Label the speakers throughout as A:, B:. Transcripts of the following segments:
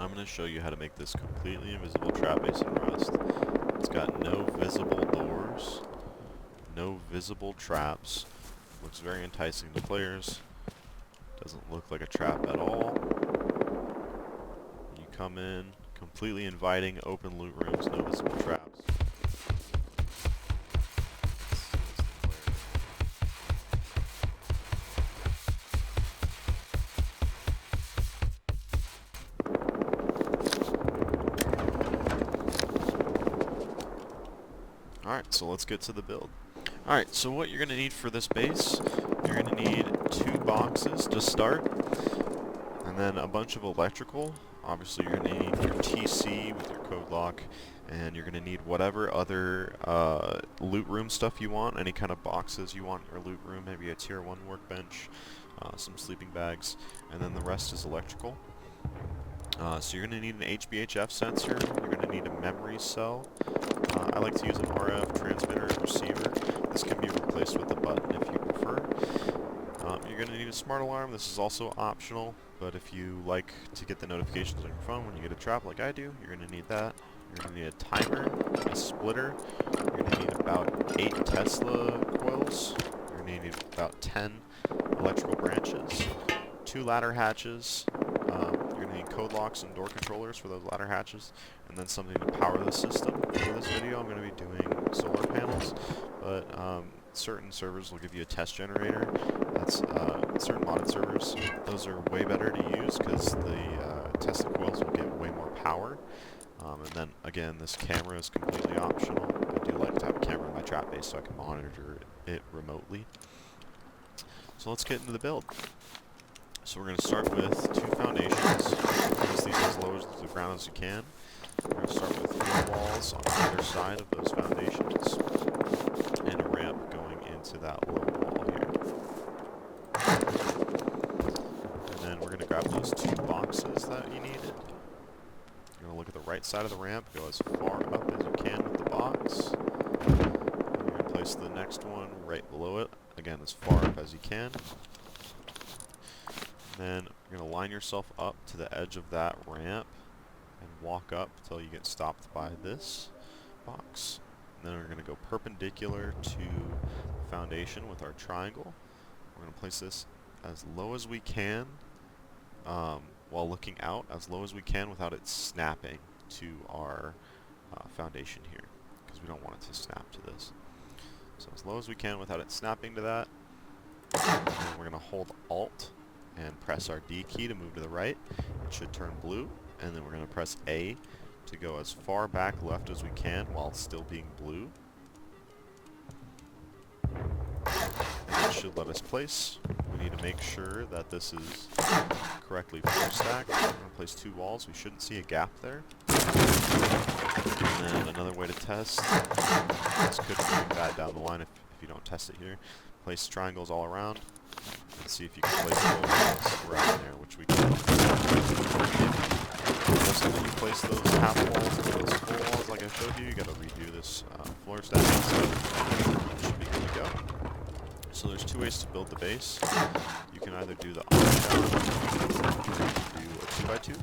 A: I'm going to show you how to make this completely invisible trap base in Rust. It's got no visible doors, no visible traps. Looks very enticing to players. Doesn't look like a trap at all. You come in, completely inviting, open loot rooms, no visible traps. Alright, so let's get to the build. Alright, so what you're going to need for this base, you're going to need 2 boxes to start, and then a bunch of electrical. Obviously you're going to need your TC with your code lock, and you're going to need whatever other loot room stuff you want, any kind of boxes you want in your loot room, maybe a tier 1 workbench, some sleeping bags, and then the rest is electrical. So you're going to need an HBHF sensor, you're going to need a memory cell. I like to use an RF transmitter and receiver. This can be replaced with a button if you prefer. You're going to need a smart alarm. This is also optional, but if you like to get the notifications on your phone when you get a trap like I do, you're going to need that. You're going to need a timer, a splitter. You're going to need about 8 Tesla coils. You're going to need about 10 electrical branches, 2 ladder hatches. You're going to need code locks and door controllers for those ladder hatches, and then something to power the system. For this video I'm going to be doing solar panels, but certain servers will give you a test generator. That's certain modded servers. Those are way better to use because the Tesla coils will get way more power. And then again, this camera is completely optional. I do like to have a camera in my trap base so I can monitor it remotely. So let's get into the build. So we're going to start with 2 foundations. Place these as low to the ground as you can. We're going to start with 4 walls on either side of those foundations, and a ramp going into that low wall here. And then we're going to grab those 2 boxes that you needed. You're going to look at the right side of the ramp, go as far up as you can with the box. And you're going to place the next one right below it, again as far up as you can. Then you're going to line yourself up to the edge of that ramp and walk up until you get stopped by this box. And then we're going to go perpendicular to the foundation with our triangle. We're going to place this as low as we can while looking out, as low as we can without it snapping to our foundation here, because we don't want it to snap to this. So as low as we can without it snapping to that. And then we're going to hold Alt and press our D key to move to the right. It should turn blue, and then we're going to press A to go as far back left as we can while still being blue. And it should let us place. We need to make sure that this is correctly floor stacked. We're going to place 2 walls. We shouldn't see a gap there. And then another way to test, this could be bad down the line if you don't test it here. Place triangles all around. And see if you can place those right in there, which we can. Just when you place those half walls and those full walls like I showed you, you gotta redo this floor stack, so you should be good to go. So there's 2 ways to build the base. You can either do the octagon, or you can do a 2x2.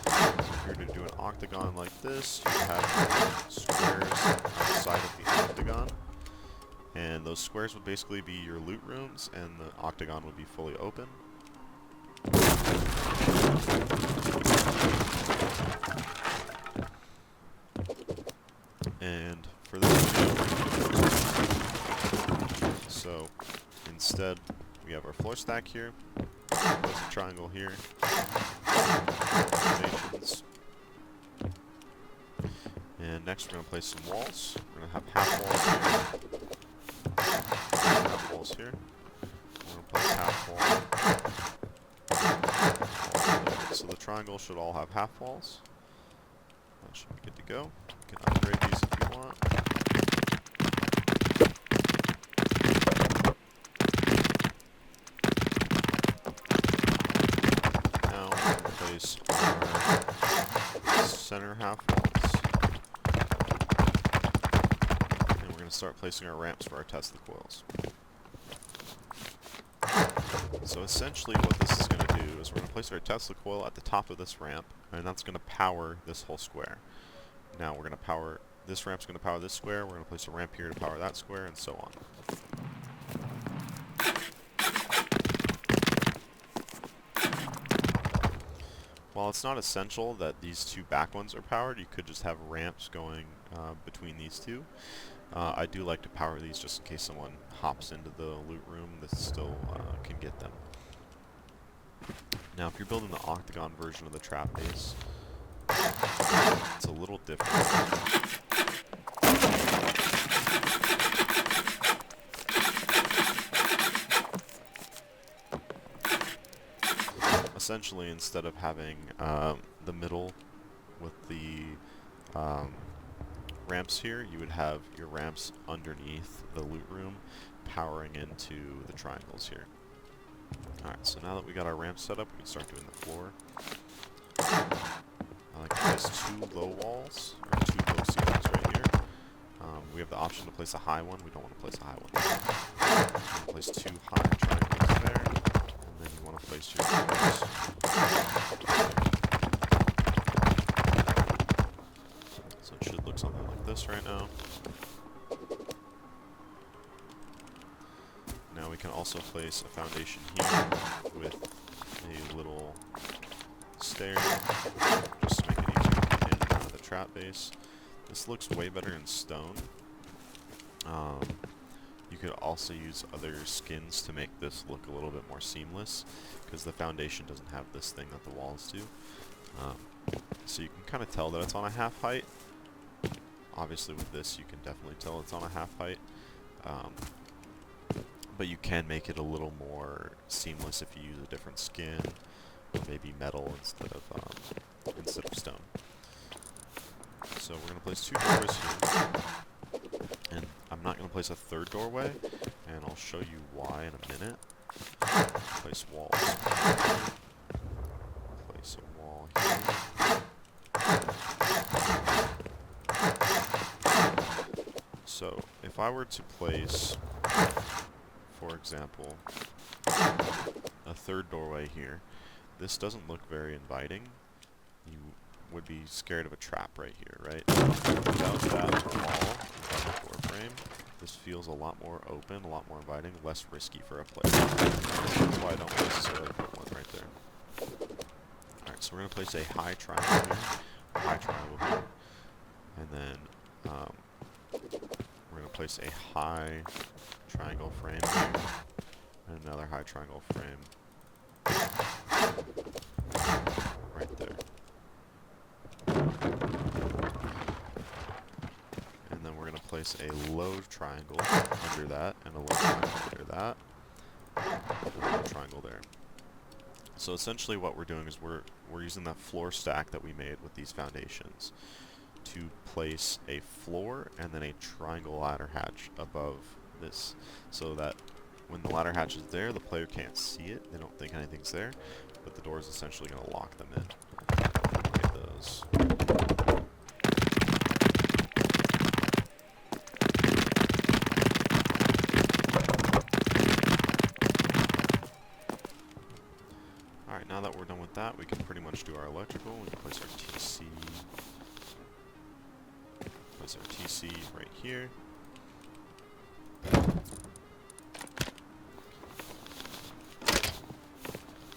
A: So if you're to do an octagon like this, you have squares outside of the octagon. And those squares would basically be your loot rooms, and the octagon would be fully open. And for this video, so instead we have our floor stack here, place a triangle here, foundations, and next we're going to place some walls. We're going to have half walls here. Half walls here. We're going to place half wall. So the triangle should all have half walls. That should be good to go. You can upgrade these if you want. Now we're going to place our center half walls. And we're going to start placing our ramps for our Tesla coils. So essentially what this is going to do is we're going to place our Tesla coil at the top of this ramp, and that's going to power this whole square. Now we're going to power, this ramp's going to power this square, we're going to place a ramp here to power that square, and so on. While it's not essential that these two back ones are powered, you could just have ramps going between these two. I do like to power these just in case someone hops into the loot room. This still can get them. Now if you're building the octagon version of the trap base, it's a little different. Essentially, instead of having the middle with the ramps here, you would have your ramps underneath the loot room powering into the triangles here. Alright, so now that we got our ramp set up, we can start doing the floor. I like to place two low walls, or two low ceilings right here. We have the option to place a high one. We don't want to place a high one. Place two high triangles there, and then you want to place your floors. So it should look something like this right now. Now we can also place a foundation here with a little stair, just to make it easier to get in and out of the trap base. This looks way better in stone. You could also use other skins to make this look a little bit more seamless, because the foundation doesn't have this thing that the walls do. So you can kind of tell that it's on a half height. Obviously with this you can definitely tell it's on a half height. But you can make it a little more seamless if you use a different skin, or maybe metal instead of stone. So we're going to place two doors here, and I'm not going to place a third doorway, and I'll show you why in a minute. Place walls. Place a wall here. So if I were to place, for example, a third doorway here, this doesn't look very inviting. You would be scared of a trap right here, right? Without that wall, without the door frame, this feels a lot more open, a lot more inviting, less risky for a player. That's why I don't necessarily put one right there. Alright, so we're going to place a high triangle here, a high triangle here, and then we're going to place a high triangle frame here, and another high triangle frame right there. And then we're going to place a low triangle under that, and a low triangle under that, and a low triangle there. So essentially what we're doing is we're using that floor stack that we made with these foundations to place a floor and then a triangle ladder hatch above this, so that when the ladder hatch is there, the player can't see it, they don't think anything's there, but the door is essentially going to lock them in. Get those. Alright, now that we're done with that, we can pretty much do our electrical. We can place our TC. Place our TC right here.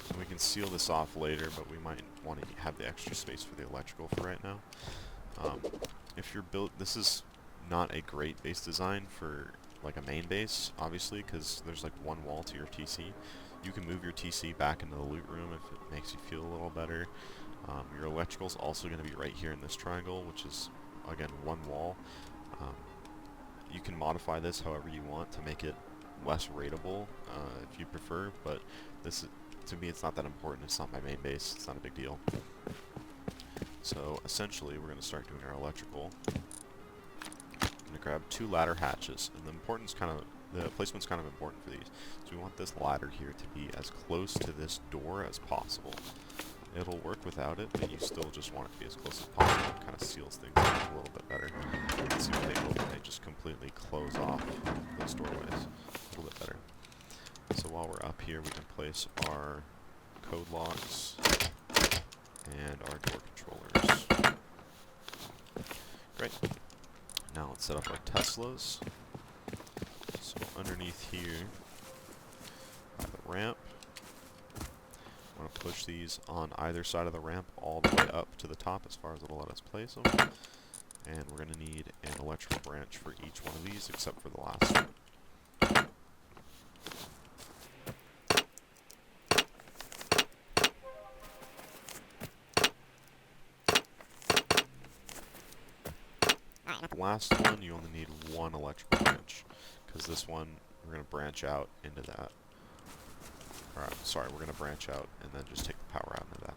A: And we can seal this off later, but we might want to have the extra space for the electrical for right now. If you're this is not a great base design for like a main base, obviously, because there's like one wall to your TC. You can move your TC back into the loot room if it makes you feel a little better. Your electrical is also going to be right here in this triangle, which is, again, one wall. You can modify this however you want to make it less rateable if you prefer, but this is, to me, it's not that important. It's not my main base. It's not a big deal. So essentially, we're going to start doing our electrical. I'm going to grab two ladder hatches, and the placement's kind of important for these. So we want this ladder here to be as close to this door as possible. It'll work without it, but you still just want it to be as close as possible. It kind of seals things up a little bit better. You can see when they open, they just completely close off those doorways a little bit better. So while we're up here, we can place our code locks, and our door controllers. Great. Now let's set up our Teslas. So underneath here, by the ramp, I'm going to push these on either side of the ramp all the way up to the top as far as it'll let us place them. And we're going to need an electrical branch for each one of these except for the last one. The last one, you only need one electrical branch, because this one, we're going to branch out into that. Sorry, we're going to branch out and then just take the power out into that.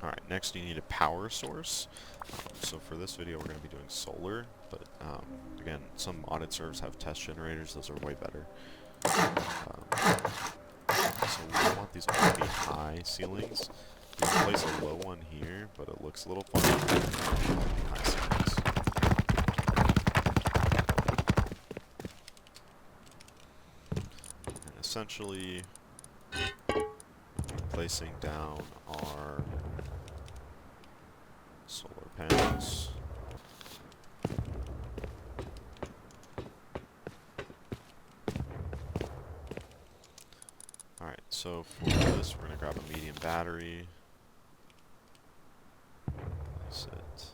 A: Alright, next you need a power source. So for this video we're going to be doing solar, but again, some audit servers have test generators, those are way better. So we want these all to be high ceilings. You can place a low one here, but it looks a little funny. High ceilings. And essentially, placing down our solar panels. Alright, so for this we're going to grab a medium battery. Place it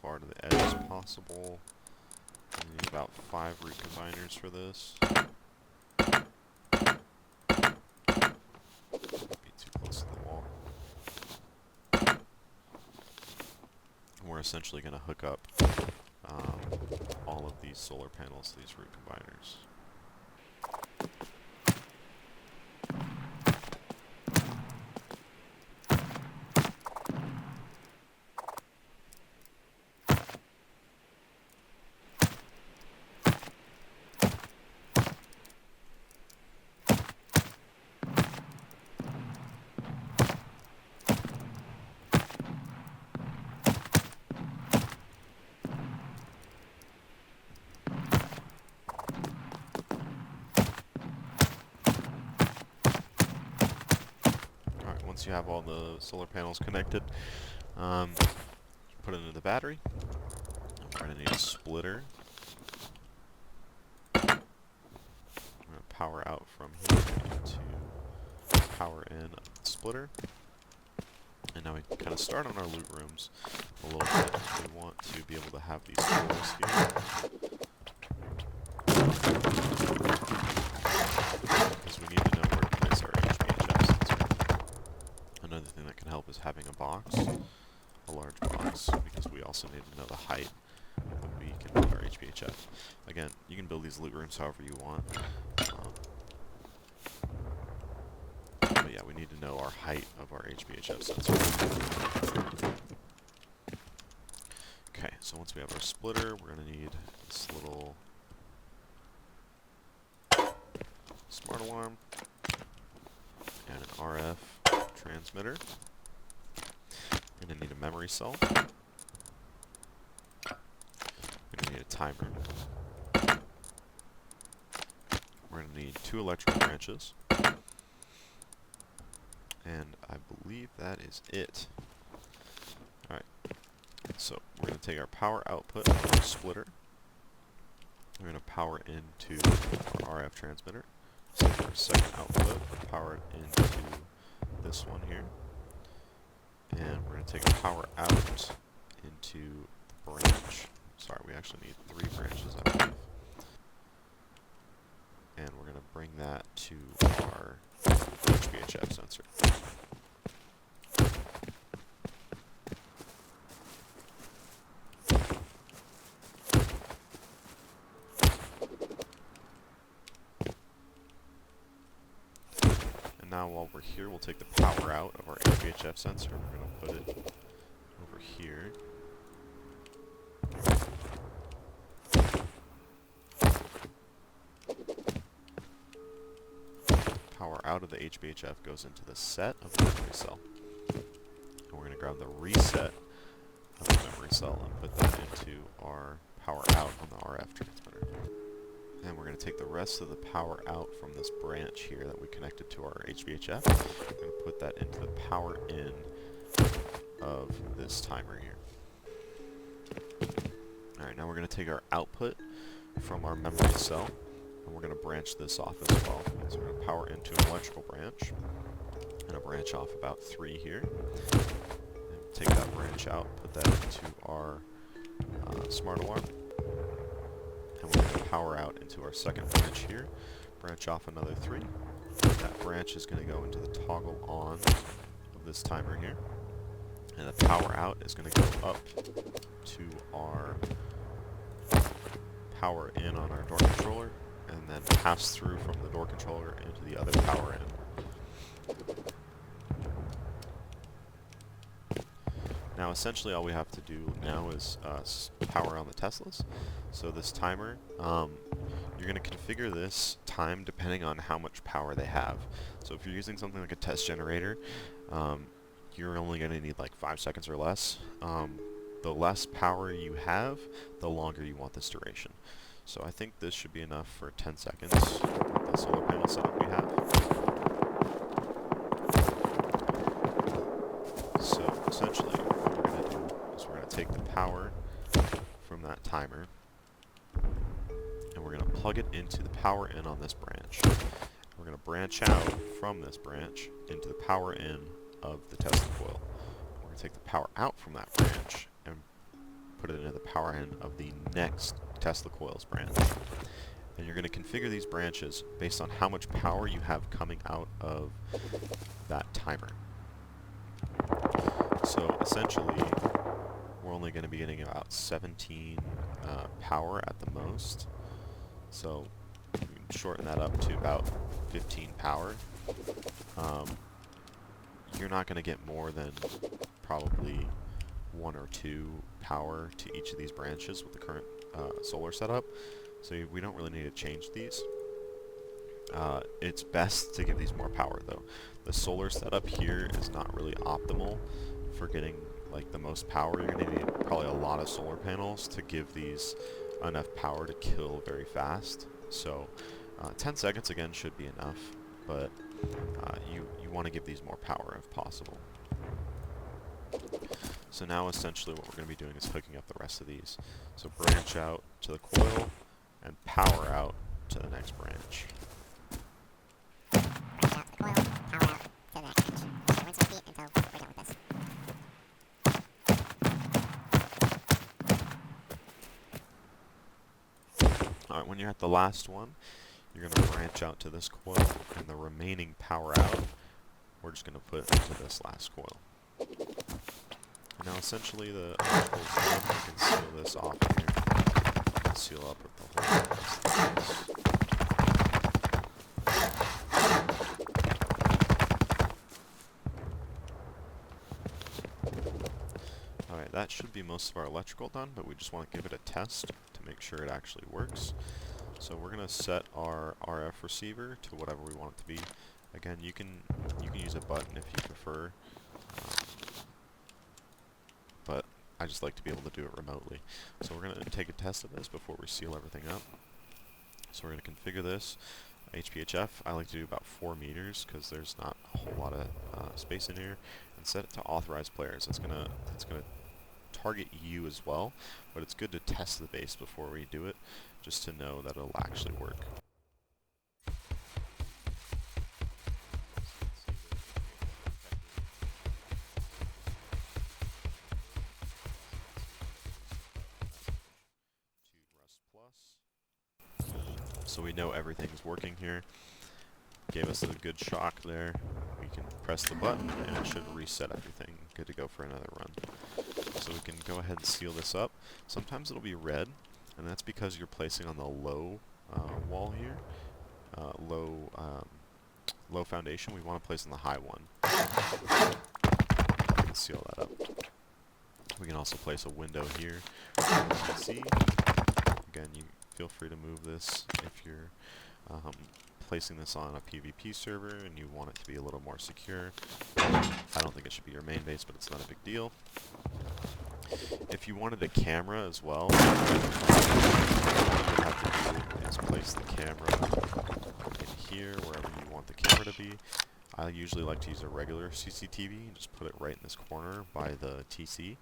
A: far to the edge as possible. We need about 5 root combiners for this. Be too close to the wall. We're essentially going to hook up all of these solar panels to these root combiners. Once you have all the solar panels connected, put it into the battery. We're going to need a splitter. I'm going to power out from here to power in the splitter. And now we can kind of start on our loot rooms a little bit. We want to be able to have these floors here. Because we need to know where to place our HVAC sensor. Another thing that can help is having a box, a large box, because we also need to know the height that we can put our HVHF. Again, you can build these loot rooms however you want. But yeah, we need to know our height of our HVHF sensor. Okay, so once we have our splitter, we're going to need this little smart alarm and an RF transmitter. We're going to need a memory cell. We're going to need a timer. We're going to need 2 electrical branches. And I believe that is it. Alright, so we're going to take our power output of our splitter. We're going to power into our RF transmitter. So our second output, power it into this one here. And we're going to take power out into the branch. Sorry, we actually need 3 branches, I believe. And we're going to bring that to our HVHF sensor. And now while we're here, we'll take the power out of our HVHF sensor. We're going to put it over here. Power out of the HVHF goes into the set of the memory cell. And we're going to grab the reset of the memory cell and put that into our power out on the RF transmitter. And we're going to take the rest of the power out from this branch here that we connected to our HVHF. We're going to put that into the power in of this timer here. Alright, now we're going to take our output from our memory cell, and we're going to branch this off as well. So we're going to power into an electrical branch, and a branch off about 3 here. And take that branch out, put that into our smart alarm. And we're going to power out into our second branch here, branch off another 3. That branch is going to go into the toggle on of this timer here. And the power out is going to go up to our power in on our door controller, and then pass through from the door controller into the other power in. Now essentially all we have to do now is power on the Teslas. So this timer, you're going to configure this time depending on how much power they have. So if you're using something like a test generator, you're only going to need like 5 seconds or less. The less power you have, the longer you want this duration. So I think this should be enough for 10 seconds with the solar panel setup we have. So essentially what we're going to do is we're going to take the power from that timer and we're going to plug it into the power in on this branch. We're going to branch out from this branch into the power in of the Tesla coil. We're going to take the power out from that branch and put it into the power in of the next Tesla coils branch. And you're going to configure these branches based on how much power you have coming out of that timer. So essentially, we're only going to be getting about 17 power at the most. So we can shorten that up to about 15 power. You're not going to get more than probably 1 or 2 power to each of these branches with the current solar setup, so we don't really need to change these. It's best to give these more power though. The solar setup here is not really optimal for getting like the most power. You're going to need probably a lot of solar panels to give these enough power to kill very fast. So 10 seconds again should be enough, but you want to give these more power if possible. So now essentially what we're going to be doing is hooking up the rest of these. So branch out to the coil and power out to the next branch.
B: Branch out the coil, power out to the next branch. So rinse and repeat until we're done with this.
A: Alright, when you're at the last one, you're going to branch out to this coil, and the remaining power out, we're just going to put into this last coil. Now essentially the electrical's done. We can seal this off here. And seal up with the whole rest of this. Alright, that should be most of our electrical done, but we just want to give it a test to make sure it actually works. So we're going to set our RF receiver to whatever we want it to be. Again, you can use a button if you prefer. But I just like to be able to do it remotely. So we're going to take a test of this before we seal everything up. So we're going to configure this HVHF. I like to do about 4 meters because there's not a whole lot of space in here, and set it to authorized players. It's gonna target you as well, but it's good to test the base before we do it, just to know that it'll actually work. So we know everything's working here. Gave us a good shock there. We can press the button and it should reset everything. Good to go for another run. So we can go ahead and seal this up. Sometimes it'll be red, and that's because you're placing on the low wall here. Low foundation. We want to place on the high one. We can seal that up. We can also place a window here. You can see. Again, you feel free to move this if you're placing this on a PvP server and you want it to be a little more secure. I don't think it should be your main base, but it's not a big deal. If you wanted a camera as well, what you have to do is place the camera in here, wherever you want the camera to be. I usually like to use a regular CCTV and just put it right in this corner by the TC.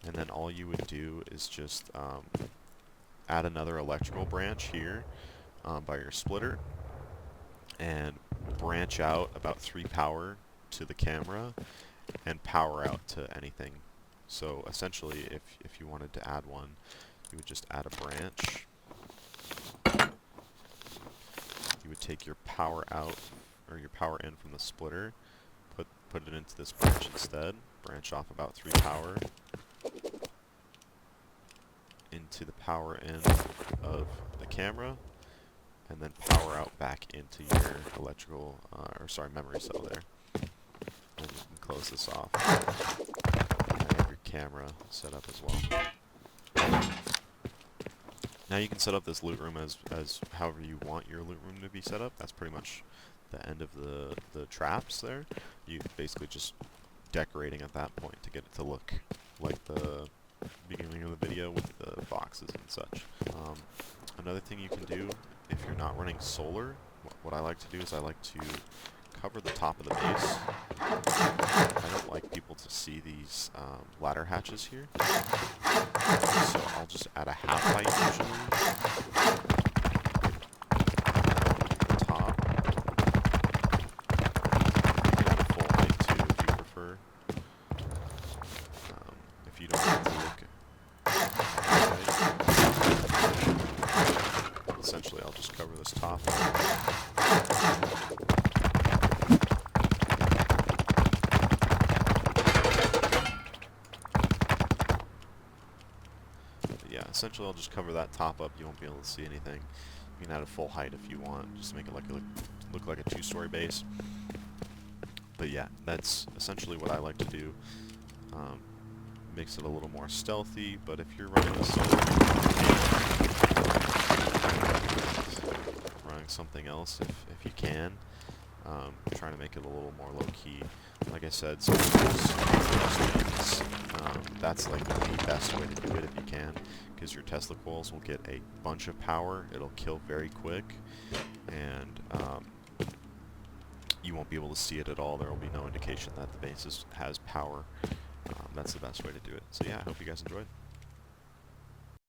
A: And then all you would do is just add another electrical branch here by your splitter and branch out about 3 power to the camera and power out to anything. So essentially, if you wanted to add one, you would just add a branch. You would take your power out, or your power in from the splitter, put it into this branch instead, branch off about 3 power into the power in of the camera, and then power out back into your electrical, memory cell there. And you can close this off. And you have your camera set up as well. Now you can set up this loot room as however you want your loot room to be set up. That's pretty much the end of the traps there. You basically just decorating at that point to get it to look like the beginning of the video with the boxes and such. Another thing you can do if you're not running solar, what I like to do is I like to cover the top of the base. I don't like people to see these ladder hatches here, so I'll just add a half height usually at the top. You can add a full height too if you prefer. If you don't want to look right. Essentially, I'll just cover this top. Yeah, essentially I'll just cover that top up. You won't be able to see anything. You can add a full height if you want, just to make it look like a 2-story base. But yeah, that's essentially what I like to do. Makes it a little more stealthy, but if you're running a solo, running something else if you can. Trying to make it a little more low-key. Like I said, that's like the best way to do it if you can, because your Tesla coils will get a bunch of power. It'll kill very quick, and you won't be able to see it at all. There will be no indication that the base has power. That's the best way to do it. So yeah, I hope you guys enjoyed.